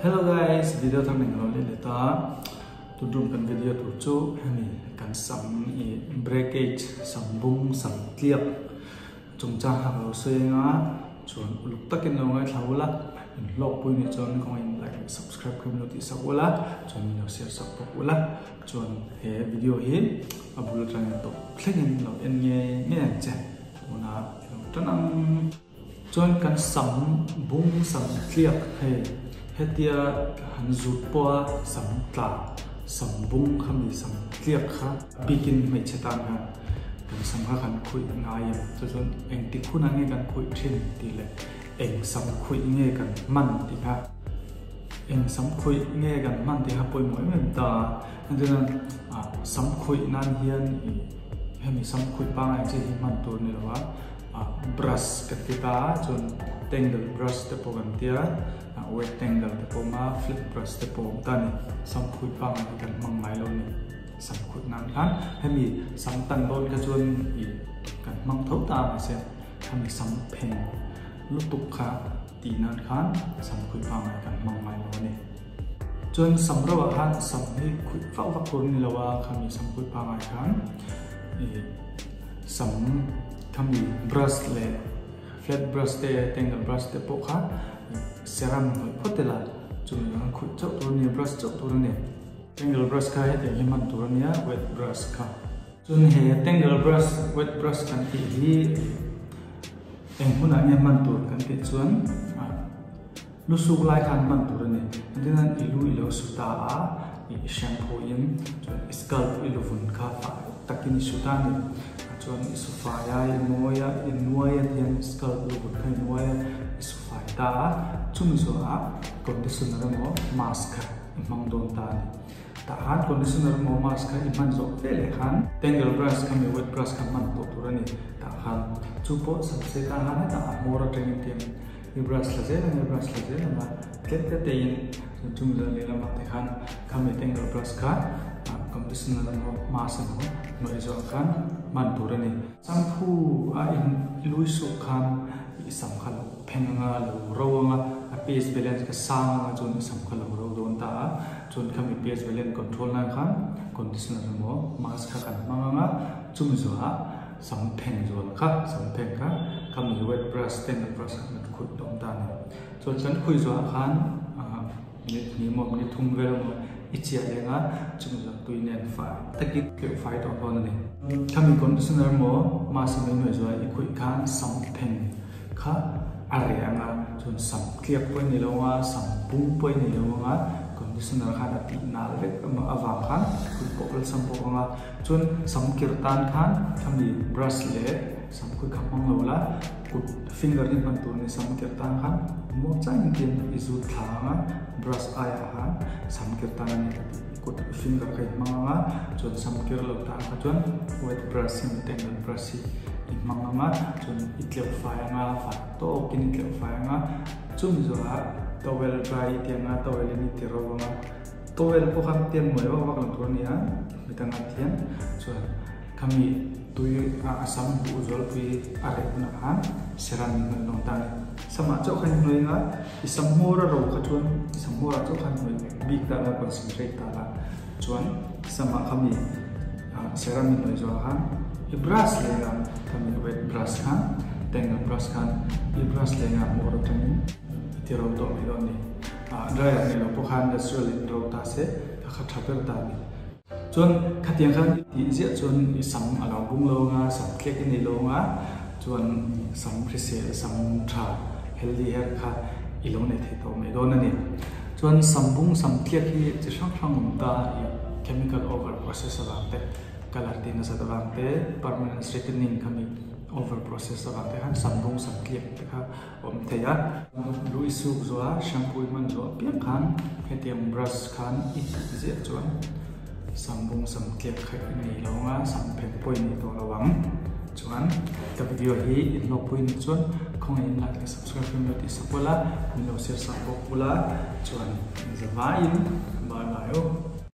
Hello guys, video thang mình nói lên ta tụi chúng cần video tụi chú hani cần sắm breakage sắm bung sắm tiệp chúng ta học rồi ngã chuẩn lúc tất cả những người thấu là lọc bùi này chuẩn không anh like subscribe kênh nó thì sao là chuẩn mình share support là chuẩn hệ video hết abul trang to click in log in nghe chả na chuẩn ăn chuẩn cần sắm bung sắm tiệp hay hết tia hắn rút qua sắm tla sắm bung khăm đi sắm tiệp khác begin mấy chế tan ha cần sắm khác hắn khui ngay cho nên anh tích khu năng nghe cần khui trên tỷ lệ anh sắm khui nghe cần man thì ha anh sắm khui nghe cần man thì ha bồi mỗi mình ta cho nên sắm khui nan hiền hay mình sắm khui bang anh chỉ manตัวนี่หรอbrush กับที่ตาจนtangle brush แต่พอกันเตียrectangle แต่พอมา flip brush แต่พอตันสำคุยปังกันมังไม้เรานี่สำคุยนั้นครับให้มีสำตันโดนกระจวนอีกกันมังเท่าตาเสียให้มีสำเพลงลูกตุกขาตีนั้นครับสำคุยปังกันมังไม้เรานี่จนสำระว่าฮันสำให้คุยเฝ้าวักคนนี่เราว่าเขามีสำคุยปังกันสำทำมี brush เลย flat brush แต่ tangle brush แต่พวกเขาเซรั่มหน่อยพุทธละจุดนั้นขุดเจาะตัวนี้ brush เจาะตัวนี้ tangle brush ค่ะให้แต่ยังมันตัวนี้ wet brush ค่ะจุดเหตุ tangle brush wet brush กันที่เองหุ่นอันนี้มันตัวกันที่ส่วนลูกสุกลายขันมันตัวนี้ดังนั้นอิลูสุตาแชมพูยินจนสกัลอิลูฟุนค่ะฝาตักินสุตานี่จนสุฟายอินวยที่ยังสกัลอิลูฟุนค่ะอินวยสุฟายตาจุ่มส่วนคอนดิชเนอร์โมมาสก์มังโดนตานี่แต่ฮันคอนดิชเนอร์โมมาสก์อิมันโจเฟลฮัน tangle brush กับ wet brush กับมันตัวนี้แต่ฮันจูโปสับเซตาฮันแต่โมระเทนเทียมมี brush ละเจ้ามี brush ละเจ้ามาเก็บแต่ตีนจุ่มเลยละมาแต่ฮันกับ tangle brush กับคอนดิชเนอร์โมมาสก์โมอิโซคันมันตัวนี้สัมผัสอินลุยสุขันสำคัญเพลงงาหรือร้องpace balance ก็สร้างจนสำคัญเราโดนตาจนคำมี pace balance control นะครับ conditioner โม mask กันมังงะจุ่มจัวสำเพลงจัวค่ะสำเพลงค่ะคำมี wet brush tangle brush มันขุดตรงตาเนี่ยจนฉันคุยจัวคันนี่มองนี่ทุ่งเวลาอิจฉาเลยนะจุ่มจัวตุยเนียนไฟตะกี้เกี่ยวไฟต่อคนนี่คำมี conditioner โม mask ไม่หน่วยจัวอีกคุยคันสำเพลงค่ะอะไรอ่ะจนสัมเกียบไปนี่แล้วว่าสัมปุ้งไปนี่แล้วว่าคนที่สนอขันตินาเล็กมาอวางขันคุณปกติสัมปกงาจนสัมเกียรตันขันทำดี brush เล็กสัมคุยขับมังเราละกุด finger นี่มันตัวนี้สัมเกียรตันขันโมจ่ายเงินอิจุดทาง brush อายขันสัมเกียรตันนี่กุด finger ใครมังจนสัมเกียรเราตาจน wet brush นี่ tangle brushมังงะจนอิเลียวไฟงาฝัดโตกินอิเลียวไฟงาจุ่มจัวตัวเวลดรายเตียงตัวเวลนี่เตียร์งาตัวเวลพวกคำเตียนมวยว่ากันตัวนี้มีตั้งเตียนส่วนคำมีตุยสัมบูจอลปุยอะไรคุณอาหารเสรันมันลงตาสมัครเจ้าขันหน่วยงาอิสมัวระเราขจวนสมัวเจ้าขันหน่วยบิ๊กตาละคอนเซนเทรตตาละจวนสมัครคำมีเสรันมันหน่วยจอหันbrush เลยนะทำเป็น wet brush kan tangle brush kan brush เลยนะโมรทันที่เราตัวไม่โดนนี่dry นี่เราพวกhan natural เราตาเสถ้าขัดทับเป็นตานี่จนขัดยังขันที่เจ้าจนสัมเราบุ้งโลงาสัมเคกินในโลงาจนสัม preserve สัมชา healthy hair ค่ะอีโลในที่ตัวไม่โดนนั่นนี่จนสัมบุ้งสัมเคที่จะช่างตา chemical over process อะไรแต่color din sa davante permanent straightening kami over process davante han sambung sakliak ka om theya luisu zoa shampoo man zo piak khan hetiam brush khan it je chuan sambung samkliak khai nei longa samphe point ni to lawang chuan ta video hi in lo point chuan khong in like subscribe kami ti sapola milo share sa pula chuan zawain bye bye